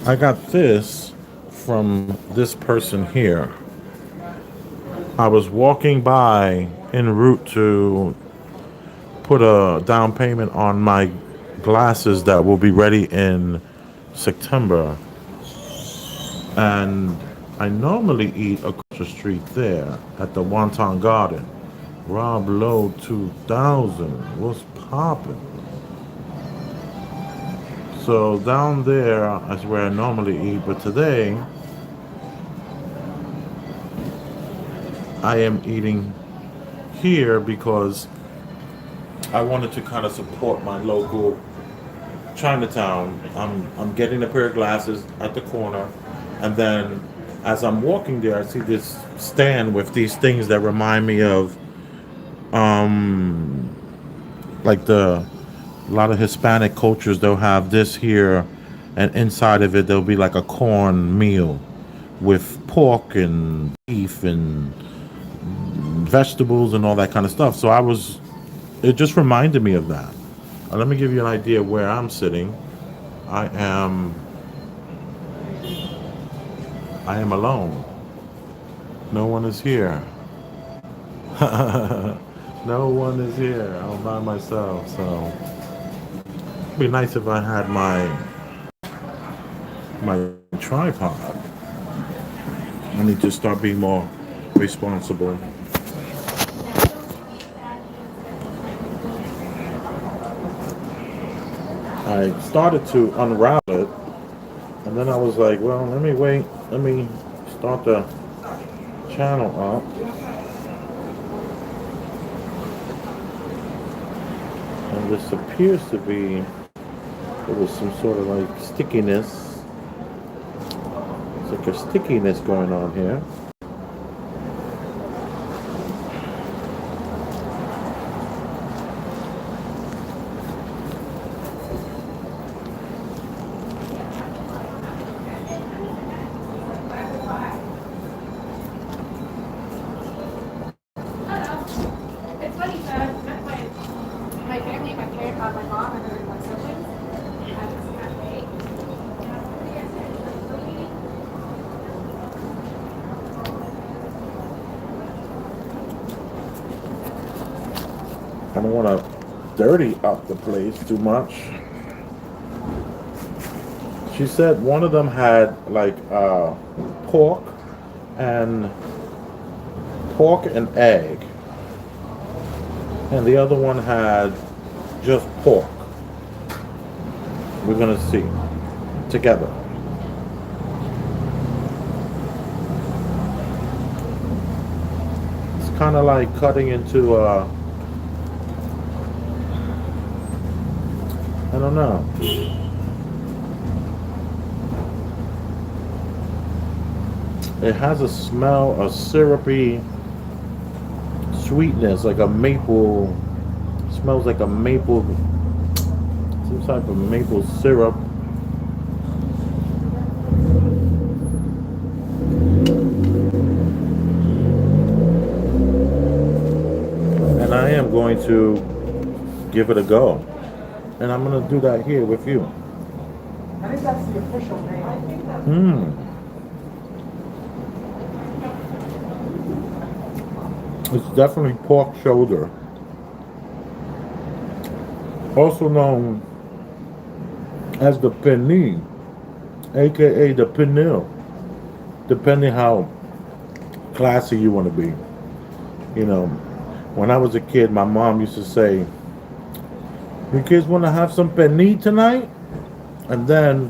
I got this from this person here. I was walking by en route to put a down payment on my glasses that will be ready in September. And I normally eat across the street there at the Wonton Garden. Rob Lowe 2000. What's poppin'? So down there is where I normally eat, but today I am eating here because I wanted to kind of support my local Chinatown. I'm getting a pair of glasses at the corner, and then as I'm walking there, I see this stand with these things that remind me of um like the a lot of Hispanic cultures. They'll have this here, and inside of it there'll be like a corn meal with pork and beef and vegetables and all that kind of stuff. So it just reminded me of that. Let me give you an idea of where I'm sitting. I am I am alone. No one is here. No one is here. I'm by myself. So it'd be nice if I had my tripod. I need to start being more responsible. I started to unravel it, and then I was like, well, let me wait. Let me start the channel up. And this appears to be, there was some sort of like stickiness. It's like a stickiness going on here. It's funny, so I met my family, my parents, my mom, and then my siblings. I was that way. I don't want to dirty up the place too much. She said one of them had like pork and egg, and the other one had just pork. We're gonna see together. It's kind of like cutting into I don't know. It has a smell, a syrupy sweetness, like a maple. Smells like a maple, some type of maple syrup. And I am going to give it a go. And I'm going to do that here with you. I think that's the official name. Mmm. It's definitely pork shoulder. Also known as the penny, aka the penil, depending how classy you want to be. You know, when I was a kid, my mom used to say, "You kids want to have some penny tonight?" And then,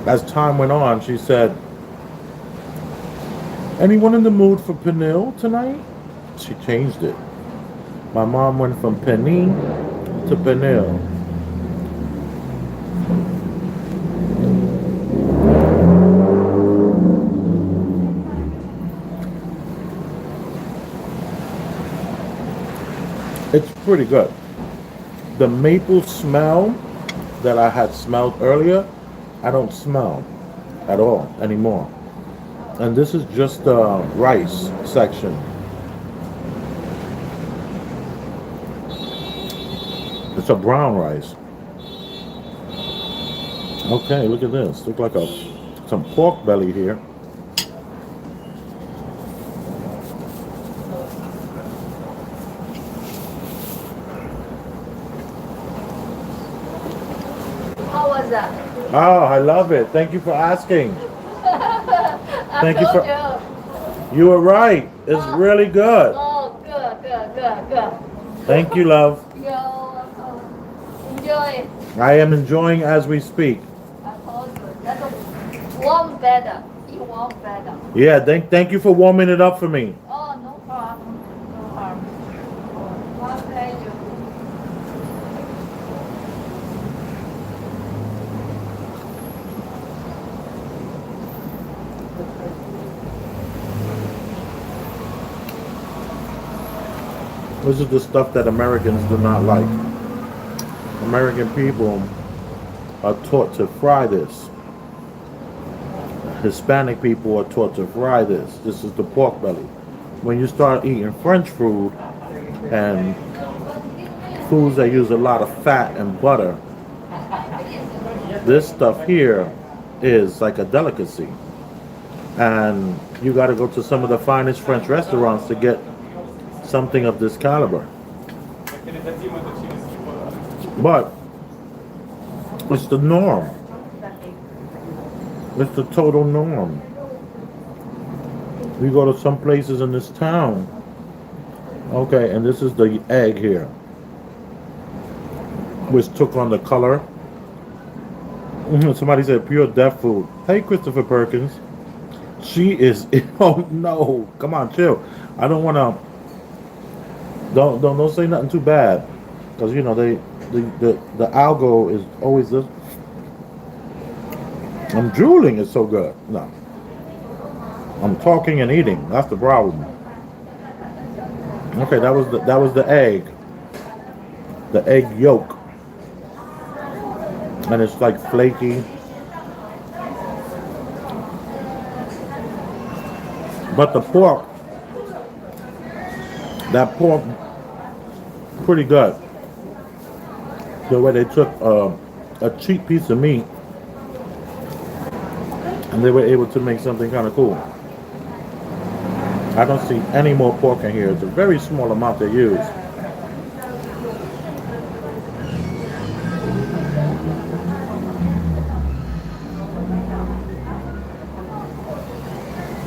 as time went on, she said, "Anyone in the mood for penil tonight?" She changed it. My mom went from penny to penil. It's pretty good. The maple smell that I had smelled earlier, I don't smell at all anymore. And this is just the rice section. It's a brown rice. Okay, look at this. Look like some pork belly here. How was that? Oh, I love it. Thank you for asking. I Thank you told for. you. You were right. It's Oh, really good. oh, good. Thank you, love. Yo, enjoy. I am enjoying as we speak. I told you. That's a warm better. You warm better. Yeah, thank you for warming it up for me. Oh, no problem. No problem. My pleasure. This is the stuff that Americans do not like. American people are taught to fry this. Hispanic people are taught to fry this. This is the pork belly. When you start eating French food and foods that use a lot of fat and butter, this stuff here is like a delicacy. And you got to go to some of the finest French restaurants to get something of this caliber. But it's the norm. It's the total norm. We go to some places in this town. Okay, and this is the egg here, which took on the color. Somebody said pure deaf food. Hey, Christopher Perkins. She is. Oh no! Come on, chill. I don't want to. Don't say nothing too bad, because you know the algo is always this. I'm drooling. It's so good. No, I'm talking and eating. That's the problem. Okay, that was the egg yolk, and it's like flaky. But the pork, that pork, pretty good. The way they took a cheap piece of meat and they were able to make something kind of cool. I don't see any more pork in here. It's a very small amount they use.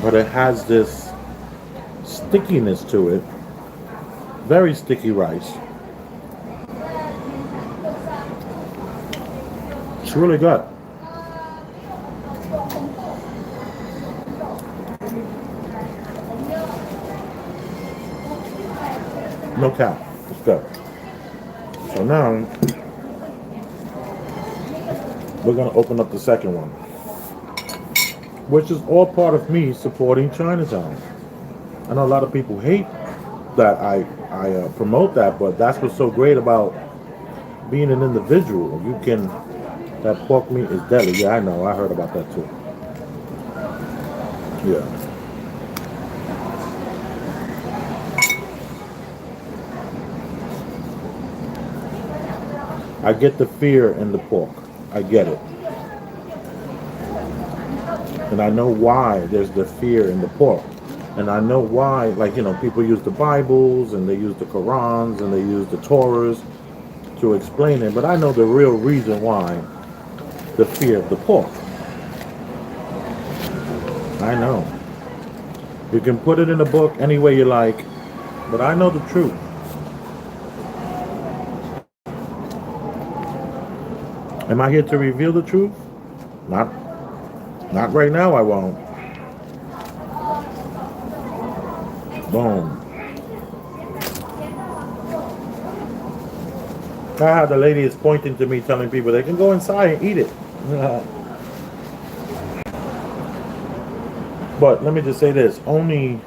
But it has this stickiness to it. Very sticky rice. It's really good. No cap. It's good. So now we're gonna open up the second one, which is all part of me supporting Chinatown. I know a lot of people hate that I promote that, but that's what's so great about being an individual. You can, that pork meat is deadly. Yeah, I know. I heard about that too. Yeah. I get the fear in the pork. I get it. And I know why there's the fear in the pork. And I know why, like, you know, people use the Bibles and they use the Qurans and they use the Torahs to explain it. But I know the real reason why the fear of the pork. I know. You can put it in a book any way you like, but I know the truth. Am I here to reveal the truth? Not right now, I won't. Boom. Ah, the lady is pointing to me, telling people they can go inside and eat it. But let me just say this, only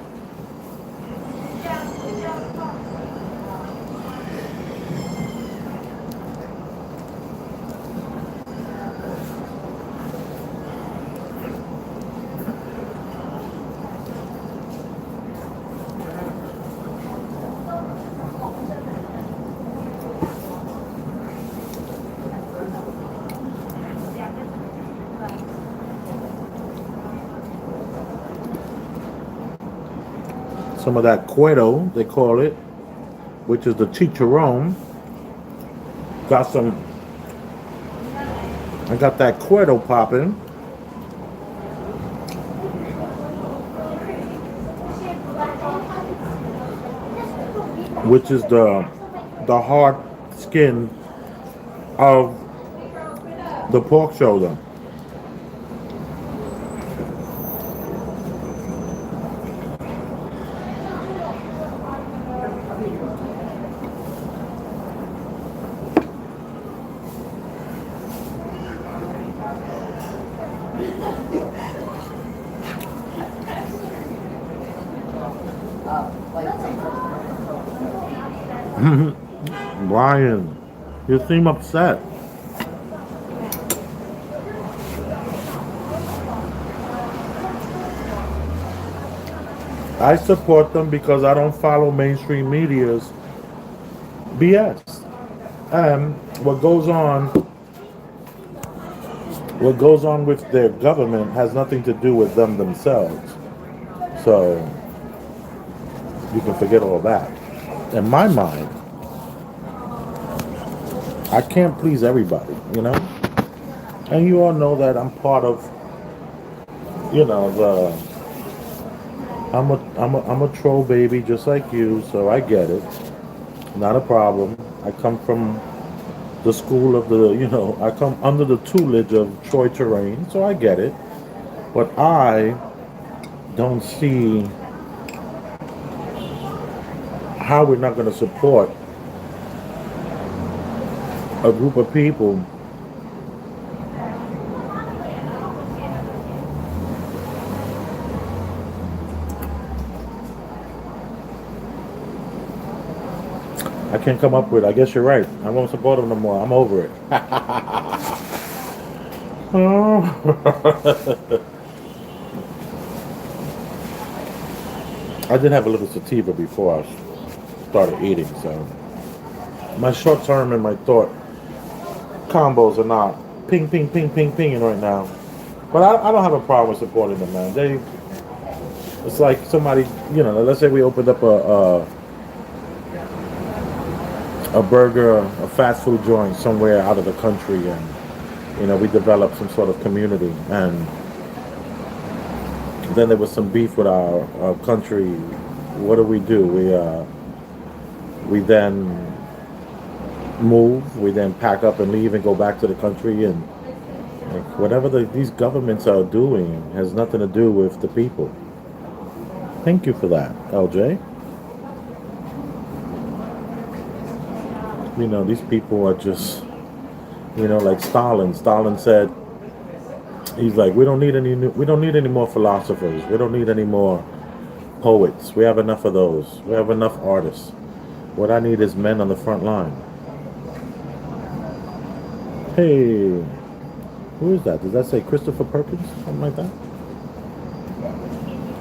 some of that cuero, they call it, which is the chicharron. Got some. I got that cuero popping, which is the hard skin of the pork shoulder. Brian, you seem upset. I support them because I don't follow mainstream media's BS. And what goes on with their government has nothing to do with them themselves. So you can forget all that. In my mind, I can't please everybody, you know? And you all know that I'm part of, you know, I'm a troll baby just like you, so I get it. Not a problem. I come from the school of the, you know, I come under the tutelage of Troy Terrain, so I get it. But I don't see how we're not going to support a group of people I can't come up with. I guess you're right. I won't support them no more. I'm over it. I did have a little sativa before I started eating, so my short term and my thought combos are not ping, ping, ping, ping, pinging right now. But I don't have a problem with supporting them, man. It's like somebody, you know, let's say we opened up a burger, a fast food joint somewhere out of the country, and you know, we developed some sort of community, and then there was some beef with our country. What do? We then move, we then pack up and leave and go back to the country, and like, whatever these governments are doing has nothing to do with the people. Thank you for that, LJ. You know, these people are just, you know, like Stalin. Stalin said, he's like, we don't need any more philosophers. We don't need any more poets. We have enough of those. We have enough artists. What I need is men on the front line. Hey, who is that? Does that say Christopher Perkins? Something like that?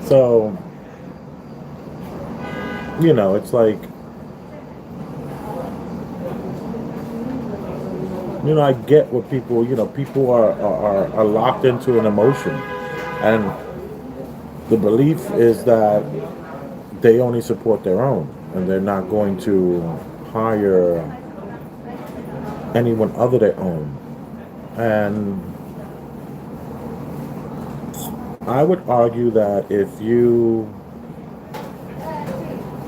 So, you know, it's like, you know, I get what people, you know, people are locked into an emotion. And the belief is that they only support their own. And they're not going to hire anyone other their own. And I would argue that if you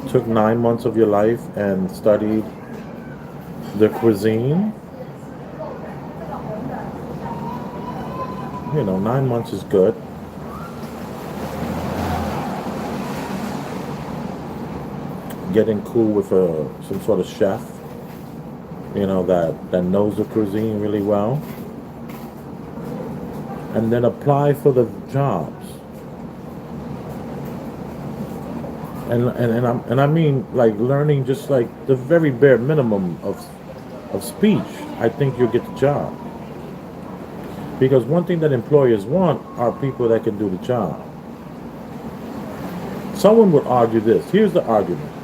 took 9 months of your life and studied the cuisine, you know, 9 months is good. Getting cool with some sort of chef, you know, that knows the cuisine really well, and then apply for the jobs. And I mean, like, learning just like the very bare minimum of speech. I think you'll get the job. Because one thing that employers want are people that can do the job. Someone would argue this. Here's the argument.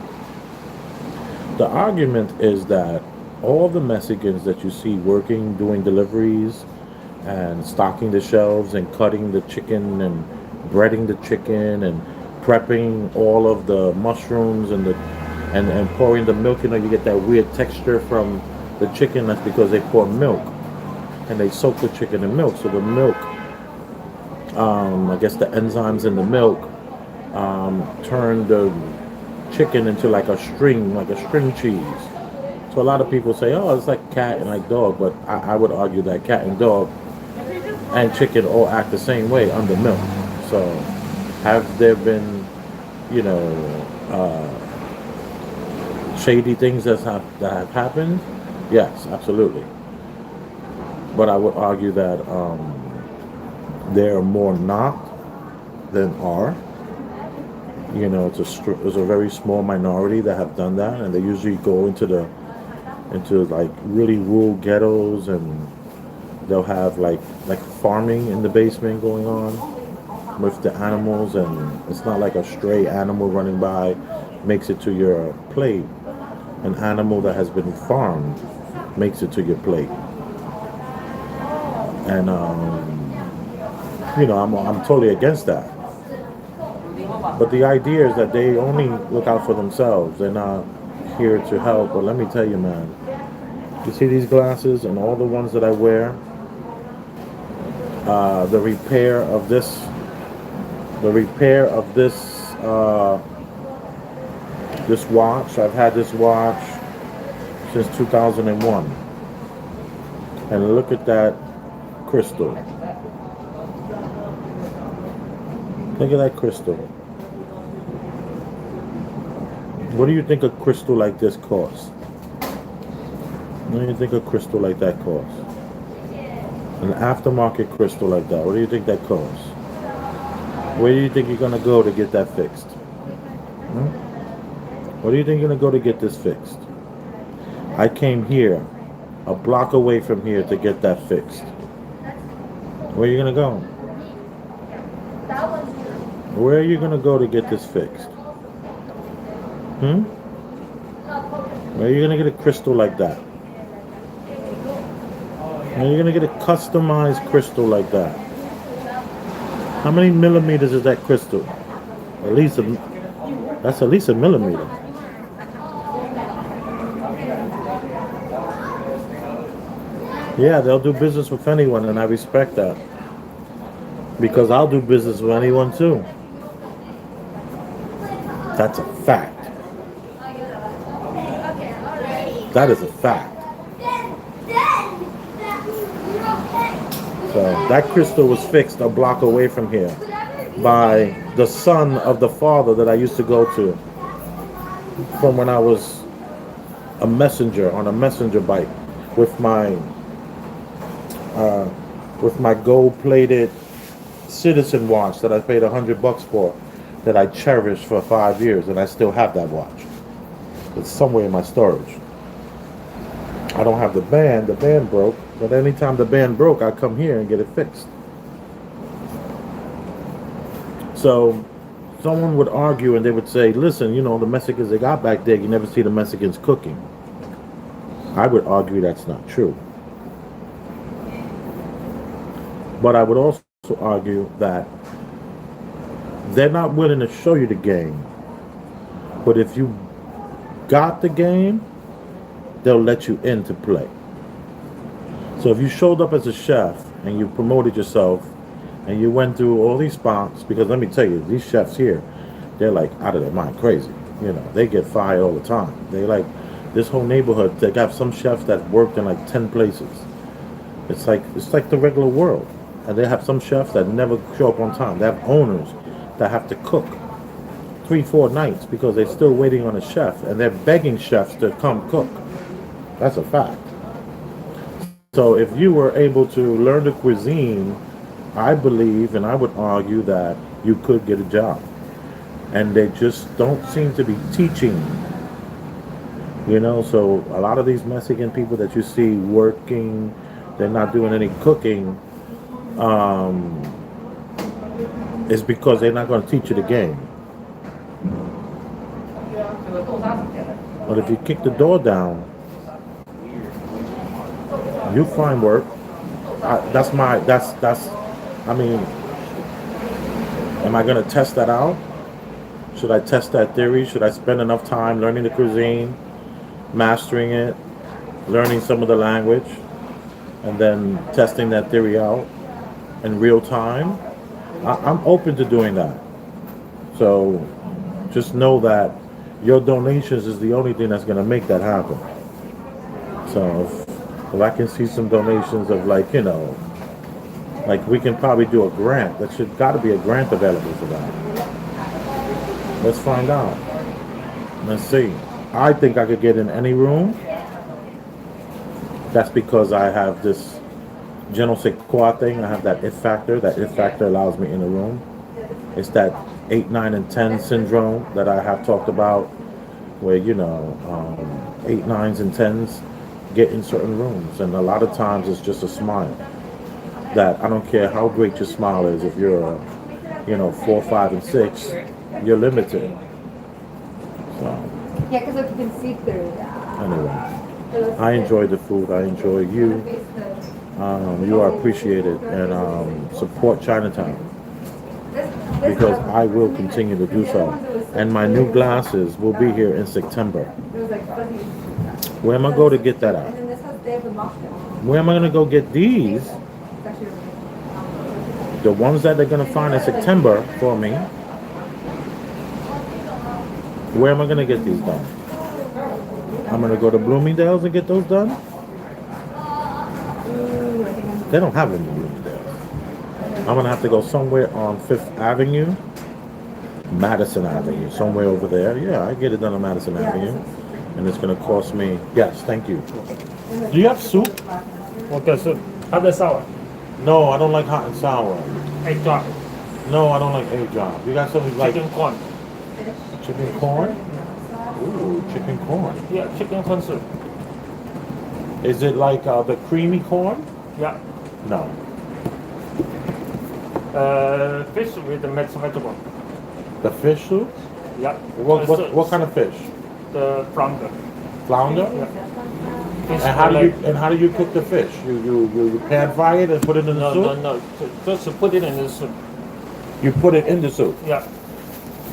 The argument is that all the Mexicans that you see working, doing deliveries, and stocking the shelves, and cutting the chicken, and breading the chicken, and prepping all of the mushrooms and pouring the milk. You know, you get that weird texture from the chicken. That's because they pour milk and they soak the chicken in milk. So the milk, I guess the enzymes in the milk turn the chicken into like a string cheese. So a lot of people say, oh, it's like cat and like dog, but I would argue that cat and dog and chicken all act the same way under milk. So have there been, you know, shady things that have happened? Yes, absolutely. But I would argue that there are more not than are. You know, it's a very small minority that have done that, and they usually go into like really rural ghettos, and they'll have like farming in the basement going on with the animals, and it's not like a stray animal running by makes it to your plate. An animal that has been farmed makes it to your plate, and you know, I'm totally against that. But the idea is that they only look out for themselves. They're not here to help. But let me tell you, man, you see these glasses and all the ones that I wear, the repair of this watch. I've had this watch since 2001. And look at that crystal. Look at that crystal. What do you think a crystal like this costs? What do you think a crystal like that costs? An aftermarket crystal like that, what do you think that costs? Where do you think you're gonna go to get that fixed? Where do you think you're gonna go to get this fixed? I came here, a block away from here, to get that fixed. Where are you gonna go? Where are you gonna go to get this fixed? Where are you gonna get a crystal like that? Where are you gonna get a customized crystal like that? How many millimeters is that crystal? That's at least a millimeter. Yeah, they'll do business with anyone, and I respect that. Because I'll do business with anyone too. That's a fact. That is a fact. So that crystal was fixed a block away from here by the son of the father that I used to go to from when I was a messenger on a messenger bike with my gold-plated Citizen watch that I paid $100 for, that I cherished for 5 years, and I still have that watch. It's somewhere in my storage. I don't have the band. The band broke, but anytime the band broke, I come here and get it fixed. So someone would argue and they would say, listen, you know, the Mexicans they got back there, you never see the Mexicans cooking. I would argue that's not true. But I would also argue that they're not willing to show you the game. But if you got the game, they'll let you in to play. So if you showed up as a chef and you promoted yourself and you went through all these spots, because let me tell you, these chefs here, they're like out of their mind crazy. You know, they get fired all the time. They like this whole neighborhood, they got some chefs that worked in like 10 places. It's like the regular world. And they have some chefs that never show up on time. They have owners that have to cook 3-4 nights because they're still waiting on a chef, and they're begging chefs to come cook. That's a fact. So if you were able to learn the cuisine, I believe and I would argue that you could get a job. And they just don't seem to be teaching. You know, so a lot of these Mexican people that you see working, they're not doing any cooking, is because they're not going to teach you the game. But if you kick the door down, you find work. I mean, am I going to test that out? Should I test that theory? Should I spend enough time learning the cuisine, mastering it, learning some of the language, and then testing that theory out in real time? I'm open to doing that. So just know that your donations is the only thing that's going to make that happen. So if I can see some donations of like, like we can probably do a grant. That should got to be a grant available for that. Let's find out. Let's see. I think I could get in any room. That's because I have this je ne sais quoi thing. I have that it factor. That it factor allows me in the room. It's that 8, 9, and 10 syndrome that I have talked about, where 8, 9s, and 10s get in certain rooms, and a lot of times it's just a smile. That I don't care how great your smile is. If you're, 4, 5, and 6, you're limited. So Yeah, because if you can see through. anyway, I enjoy the food. I enjoy you. You are appreciated, and support Chinatown because I will continue to do so. And my new glasses will be here in September. Where am I going to get that at? Where am I going to go get these? The ones that they're going to find in September for me. Where am I going to get these done? I'm going to go to Bloomingdale's and get those done. They don't have them in Bloomingdale's. I'm going to have to go somewhere on 5th Avenue, Madison Avenue, somewhere over there. Yeah, I get it done on Madison Avenue. And it's going to cost me, yes, thank you. Do you have soup? What kind of soup? Hot and sour. No, I don't like hot and sour. Egg drop. No, I don't like egg drop. You got something like Chicken corn. chicken corn? Ooh, chicken corn. Yeah, chicken corn soup. Is it like the creamy corn? Yeah. No. Fish with the mixed vegetable. The fish soup? Yeah. What kind of fish? The flounder. Flounder? Yeah. Fish And how do you cook the fish? You pan fry it and put it in the soup? No. Just put it in the soup. You put it in the soup. Yeah.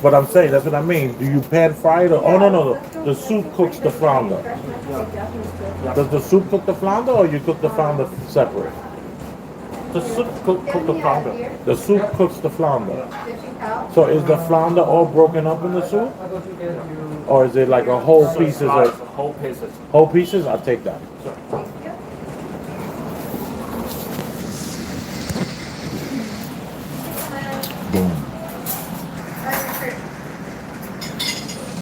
But I'm saying that's what I mean. Do you pan fry it or no. The soup cooks the flounder. Yeah. Does the soup cook the flounder or you cook the flounder separate? The soup cook the flounder. The soup cooks the flounder. So is the flounder all broken up in the soup? Or is it like a whole pieces of whole pieces? whole pieces? I'll take that. Boom.